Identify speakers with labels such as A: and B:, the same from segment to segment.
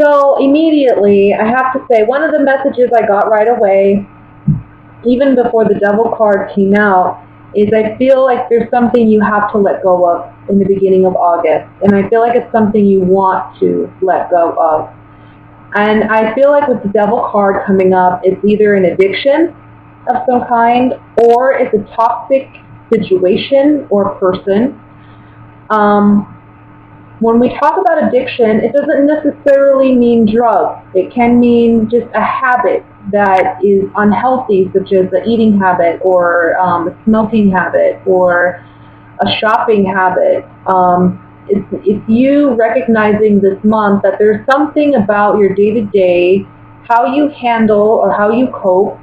A: So immediately, I have to say, one of the messages I got right away, even before the Devil card came out, is I feel like there's something you have to let go of in the beginning of August. And I feel like it's something you want to let go of. And I feel like with the Devil card coming up, it's either an addiction of some kind, or it's a toxic situation or person. When we talk about addiction, it doesn't necessarily mean drugs. It can mean just a habit that is unhealthy, such as an eating habit or a smoking habit or a shopping habit. It's you recognizing this month that there's something about your day-to-day, how you handle or how you cope,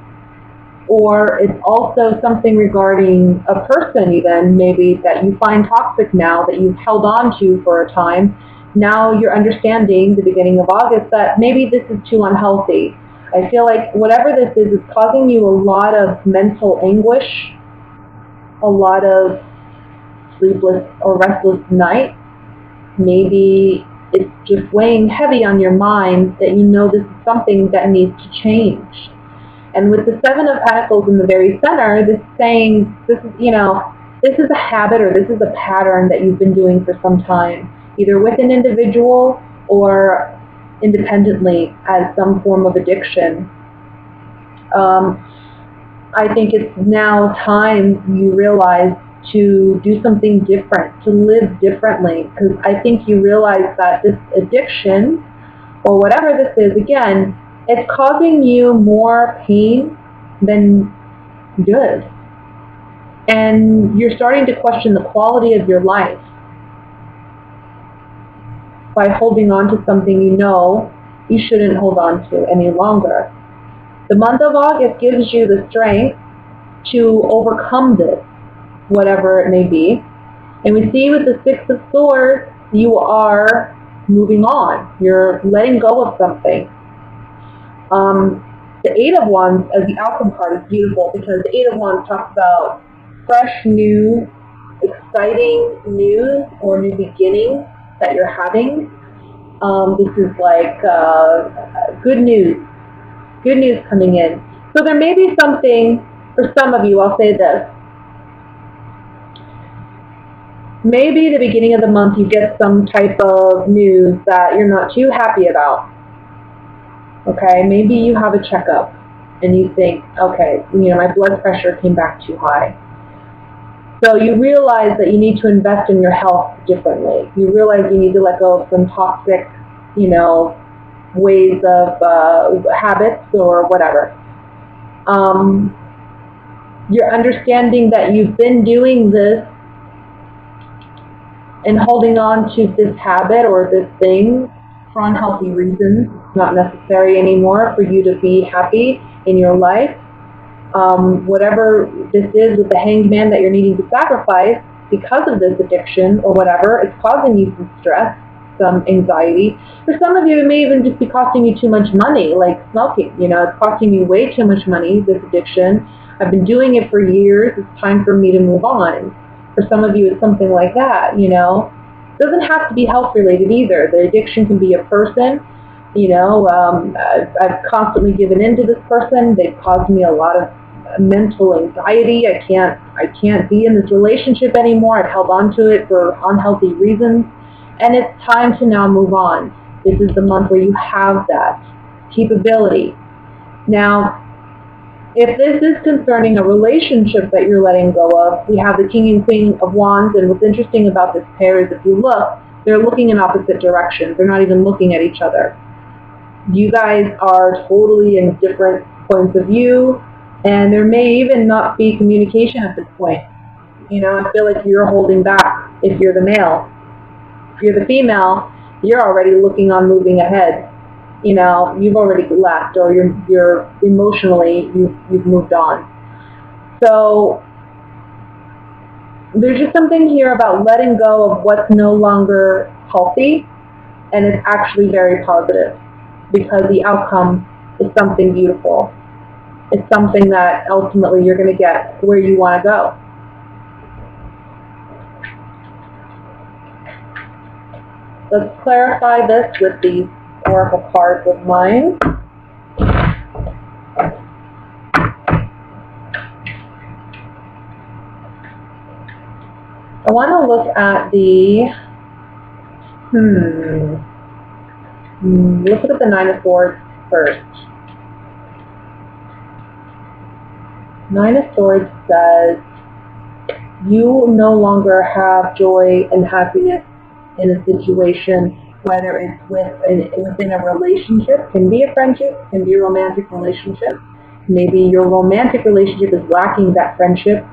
A: or it's also something regarding a person even, maybe that you find toxic now that you've held on to for a time. Now you're understanding the beginning of August that maybe this is too unhealthy. I feel like whatever this is causing you a lot of mental anguish, a lot of sleepless or restless nights. Maybe it's just weighing heavy on your mind that you know this is something that needs to change. And with the Seven of Pentacles in the very center, this is saying this is a habit or this is a pattern that you've been doing for some time, either with an individual or independently as some form of addiction. I think it's now time you realize to do something different, to live differently, because I think you realize that this addiction, or whatever this is, again, it's causing you more pain than good. And you're starting to question the quality of your life by holding on to something you know you shouldn't hold on to any longer. The month of August gives you the strength to overcome this, whatever it may be. And we see with the Six of Swords, you are moving on. You're letting go of something. The Eight of Wands as the outcome card is beautiful because the Eight of Wands talks about fresh, new, exciting news or new beginnings that you're having. This is like good news coming in. So there may be something, for some of you, I'll say this. Maybe the beginning of the month you get some type of news that you're not too happy about. Okay, maybe you have a checkup and you think, okay, my blood pressure came back too high. So you realize that you need to invest in your health differently. You realize you need to let go of some toxic, ways of habits or whatever. You're understanding that you've been doing this and holding on to this habit or this thing for unhealthy reasons. It's not necessary anymore for you to be happy in your life. Whatever this is with the Hanged Man that you're needing to sacrifice because of this addiction or whatever, it's causing you some stress, some anxiety. For some of you, it may even just be costing you too much money, like smoking. It's costing me way too much money, this addiction. I've been doing it for years. It's time for me to move on. For some of you, it's something like that, It doesn't have to be health-related either. The addiction can be a person. I've constantly given in to this person. They've caused me a lot of mental anxiety. I can't be in this relationship anymore. I've held on to it for unhealthy reasons. And it's time to now move on. This is the month where you have that capability. Now, if this is concerning a relationship that you're letting go of, we have the King and Queen of Wands, and what's interesting about this pair is if you look, they're looking in opposite directions. They're not even looking at each other. You guys are totally in different points of view, and there may even not be communication at this point. I feel like you're holding back if you're the male. If you're the female, you're already looking on moving ahead. You've already left, or you're emotionally, you've moved on. So there's just something here about letting go of what's no longer healthy, and it's actually very positive because the outcome is something beautiful. It's something that ultimately you're going to get where you want to go. Let's clarify this with the oracle cards of mine. I want to look at the, let's look at the Nine of Swords first. Nine of Swords says you no longer have joy and happiness in a situation, whether it's within a relationship, can be a friendship, can be a romantic relationship. Maybe your romantic relationship is lacking that friendship.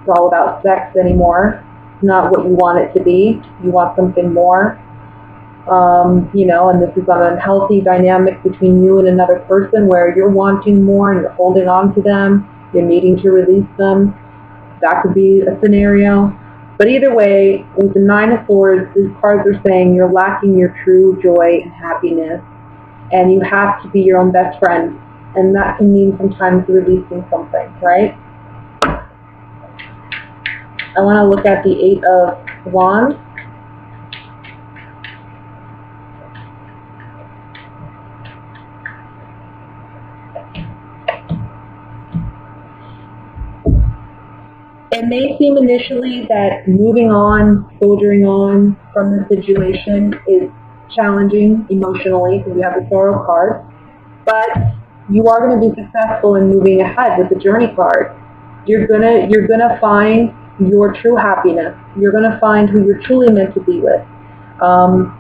A: It's all about sex anymore. It's not what you want it to be. You want something more. You know, and this is an unhealthy dynamic between you and another person where you're wanting more and you're holding on to them. You're needing to release them. That could be a scenario. But either way, with the Nine of Swords, these cards are saying you're lacking your true joy and happiness, and you have to be your own best friend. And that can mean sometimes releasing something, right? I want to look at the Eight of Wands. It may seem initially that moving on, soldiering on from the situation is challenging emotionally because you have the Sorrow card, but you are going to be successful in moving ahead with the Journey card. You're gonna find your true happiness. You're going to find who you're truly meant to be with. And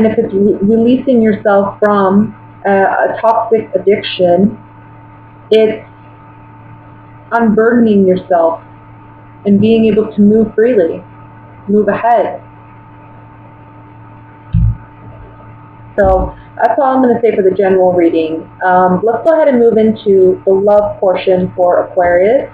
A: if it's releasing yourself from a toxic addiction, it's unburdening yourself and being able to move freely, move ahead. So that's all I'm going to say for the general reading. Let's go ahead and move into the love portion for Aquarius.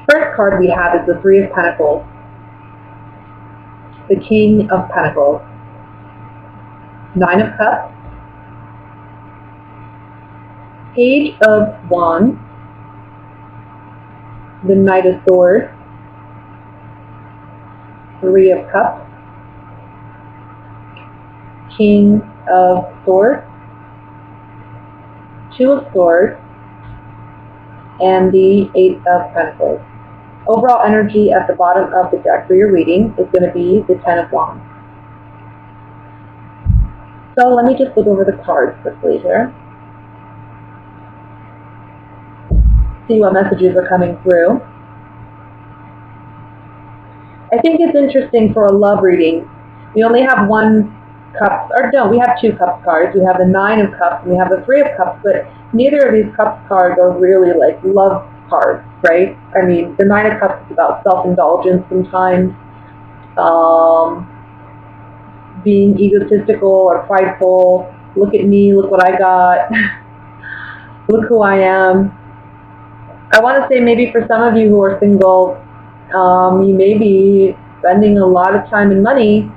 A: First card we have is the Three of Pentacles, the King of Pentacles, Nine of Cups, Page of Wands, the Knight of Swords, Three of Cups, King of Swords, Two of Swords, and the Eight of Pentacles. Overall energy at the bottom of the deck for your reading is going to be the Ten of Wands. So let me just look over the cards quickly here. See what messages are coming through. I think it's interesting for a love reading. We only have one cup, or no, we have two cup cards. We have the Nine of Cups and we have the Three of Cups, but neither of these cup cards are really like love cards, right? I mean, the Nine of Cups is about self-indulgence sometimes, being egotistical or prideful. Look at me, look what I got, look who I am. I want to say maybe for some of you who are single, you may be spending a lot of time and money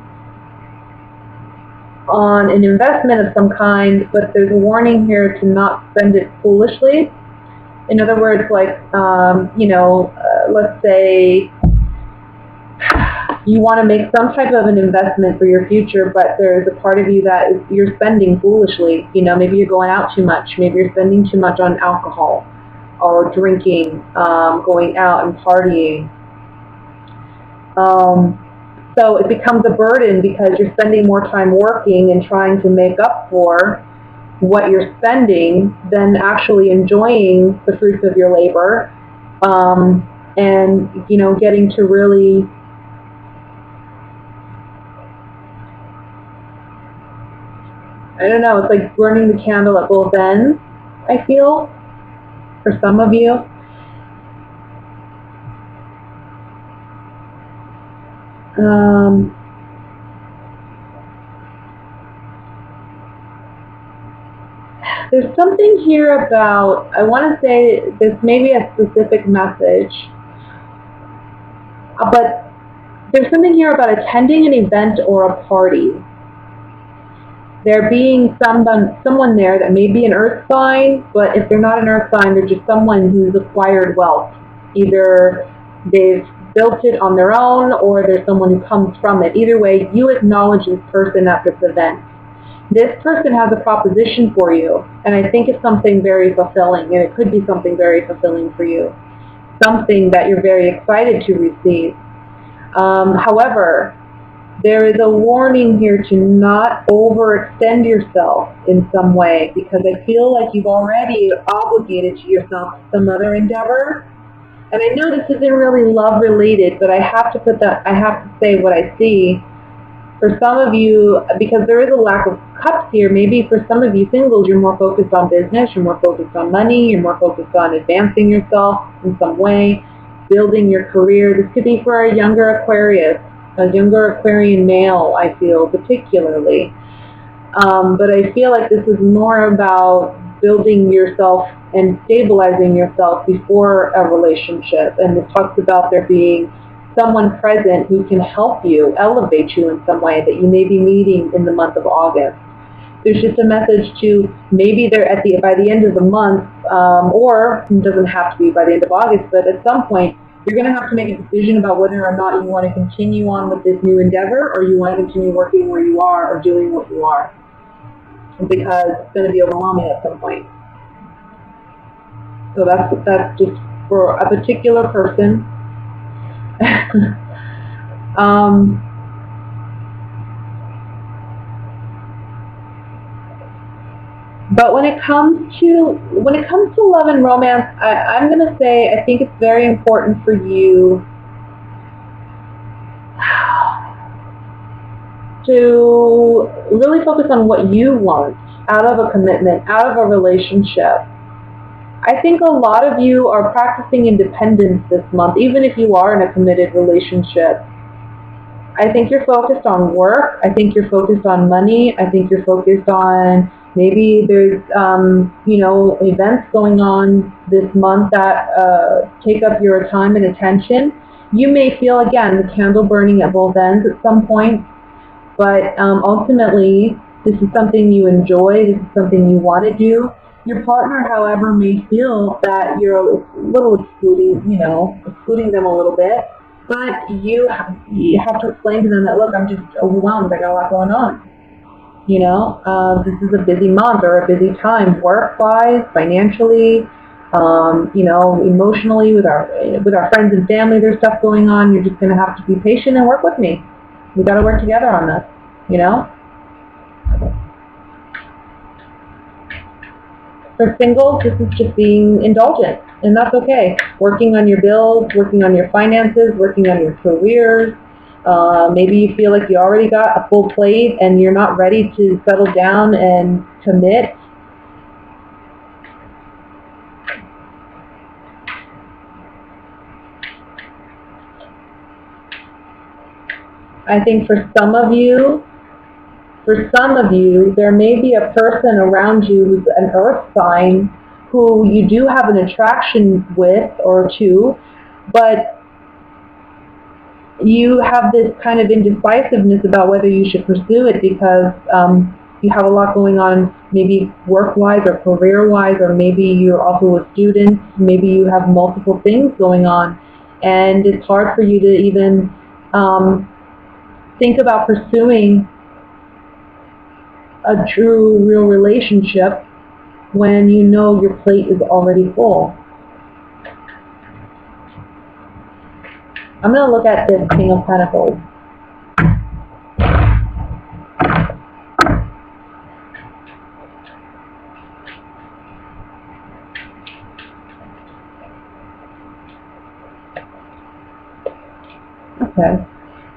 A: on an investment of some kind, but there's a warning here to not spend it foolishly. In other words, like, let's say you want to make some type of an investment for your future, but there's a part of you that is, you're spending foolishly. You know, maybe you're going out too much. Maybe you're spending too much on alcohol or drinking, going out and partying. So it becomes a burden because you're spending more time working and trying to make up for what you're spending than actually enjoying the fruits of your labor, and, you know, getting to really I don't know, it's like burning the candle at both ends. I feel, for some of you. There's something here about, I want to say this may be a specific message, but there's something here about attending an event or a party. There being someone there that may be an earth sign, but if they're not an earth sign, they're just someone who's acquired wealth. Either they've built it on their own or there's someone who comes from it. Either way, you acknowledge this person at this event. This person has a proposition for you, and I think it's something very fulfilling, and it could be something very fulfilling for you. Something that you're very excited to receive. However, there is a warning here to not overextend yourself in some way, because I feel like you've already obligated to yourself some other endeavor. And I know this isn't really love related, but I have to say what I see. For some of you, because there is a lack of cups here, maybe for some of you singles, you're more focused on business, you're more focused on money, you're more focused on advancing yourself in some way, building your career. This could be for a younger Aquarius, a younger Aquarian male, I feel, particularly. But I feel like this is more about building yourself and stabilizing yourself before a relationship. And it talks about there being someone present who can help you, elevate you in some way, that you may be meeting in the month of August. There's just a message to maybe they're by the end of the month, or it doesn't have to be by the end of August, but at some point you're going to have to make a decision about whether or not you want to continue on with this new endeavor, or you want to continue working where you are or doing what you are, because it's going to be overwhelming at some point. So that's just for a particular person. But when it comes to love and romance, I'm going to say I think it's very important for you to really focus on what you want out of a commitment, out of a relationship. I think a lot of you are practicing independence this month, even if you are in a committed relationship. I think you're focused on work. I think you're focused on money. I think you're focused on maybe there's, events going on this month that take up your time and attention. You may feel, again, the candle burning at both ends at some point, but ultimately, this is something you enjoy. This is something you want to do. Your partner, however, may feel that you're a little excluding them a little bit, but you have to explain to them that, look, I'm just overwhelmed. I got a lot going on. This is a busy month or a busy time, work-wise, financially, emotionally, with our friends and family. There's stuff going on. You're just going to have to be patient and work with me. We got to work together on this. For singles, this is just being indulgent, and that's okay. Working on your bills, working on your finances, working on your careers. Maybe you feel like you already got a full plate and you're not ready to settle down and commit. I think for some of you, there may be a person around you who's an earth sign who you do have an attraction with or to, but you have this kind of indecisiveness about whether you should pursue it because you have a lot going on, maybe work-wise or career-wise, or maybe you're also a student, maybe you have multiple things going on, and it's hard for you to even think about pursuing a true, real relationship when you know your plate is already full. I'm going to look at this King of Pentacles. Okay.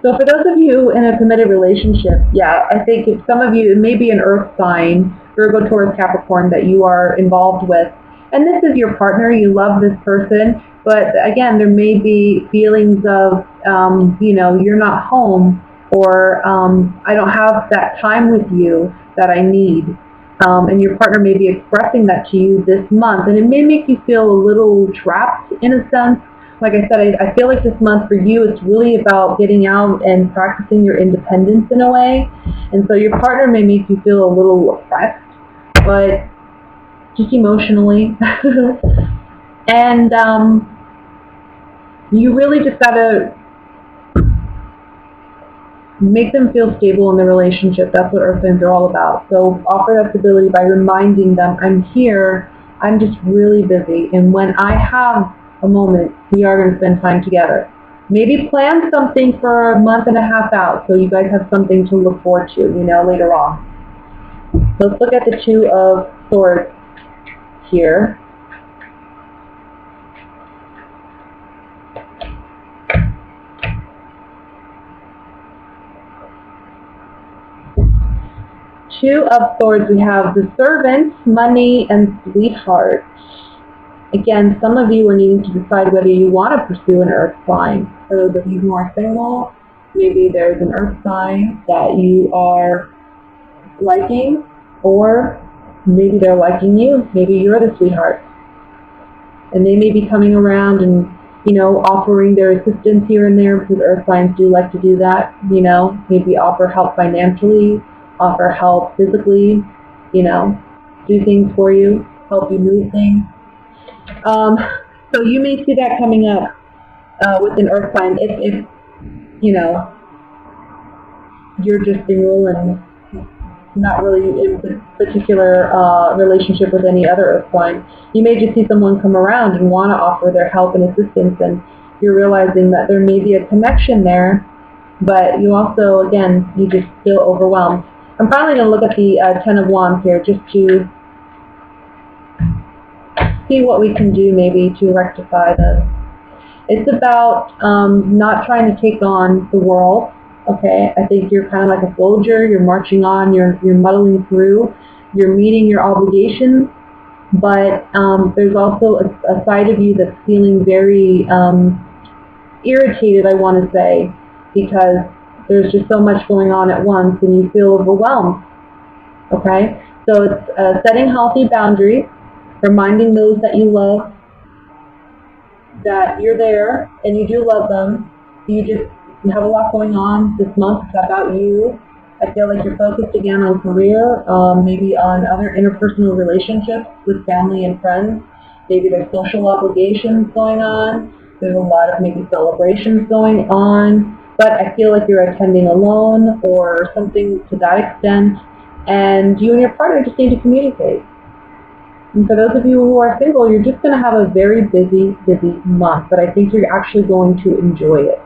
A: So for those of you in a committed relationship, yeah, I think if some of you, it may be an earth sign, Virgo, Taurus, Capricorn that you are involved with. And this is your partner. You love this person. But again, there may be feelings of, you're not home, or I don't have that time with you that I need. And your partner may be expressing that to you this month. And it may make you feel a little trapped in a sense. Like I said, I feel like this month for you, it's really about getting out and practicing your independence in a way. And so your partner may make you feel a little oppressed, but just emotionally. And you really just got to make them feel stable in the relationship. That's what Earth signs are all about. So offer that stability by reminding them, I'm here, I'm just really busy. And when I have a moment, we are going to spend time together. Maybe plan something for a month and a half out so you guys have something to look forward to, later on. Let's look at the Two of Swords here. Two of Swords, we have the Servant, Money, and Sweetheart. Again, some of you are needing to decide whether you want to pursue an earth sign. For those of you who are single, maybe there's an earth sign that you are liking, or maybe they're liking you. Maybe you're the sweetheart. And they may be coming around and, offering their assistance here and there, because earth signs do like to do that. Maybe offer help financially, offer help physically, do things for you, help you move things. So you may see that coming up with an earth sign if you're just single and not really in a particular relationship with any other earth sign. You may just see someone come around and want to offer their help and assistance, and you're realizing that there may be a connection there, but you also, again, you just feel overwhelmed. I'm finally going to look at the Ten of Wands here just to see what we can do maybe to rectify this. It's about not trying to take on the world. Okay, I think you're kind of like a soldier. You're marching on. You're muddling through. You're meeting your obligations, but there's also a side of you that's feeling very irritated, I want to say, because there's just so much going on at once and you feel overwhelmed. Okay, so it's setting healthy boundaries, reminding those that you love that you're there and you do love them. You have a lot going on this month. It's about you. I feel like you're focused again on career, maybe on other interpersonal relationships with family and friends. Maybe there's social obligations going on. There's a lot of maybe celebrations going on. But I feel like you're attending alone or something to that extent. And you and your partner just need to communicate. And for those of you who are single, you're just going to have a very busy month. But I think you're actually going to enjoy it.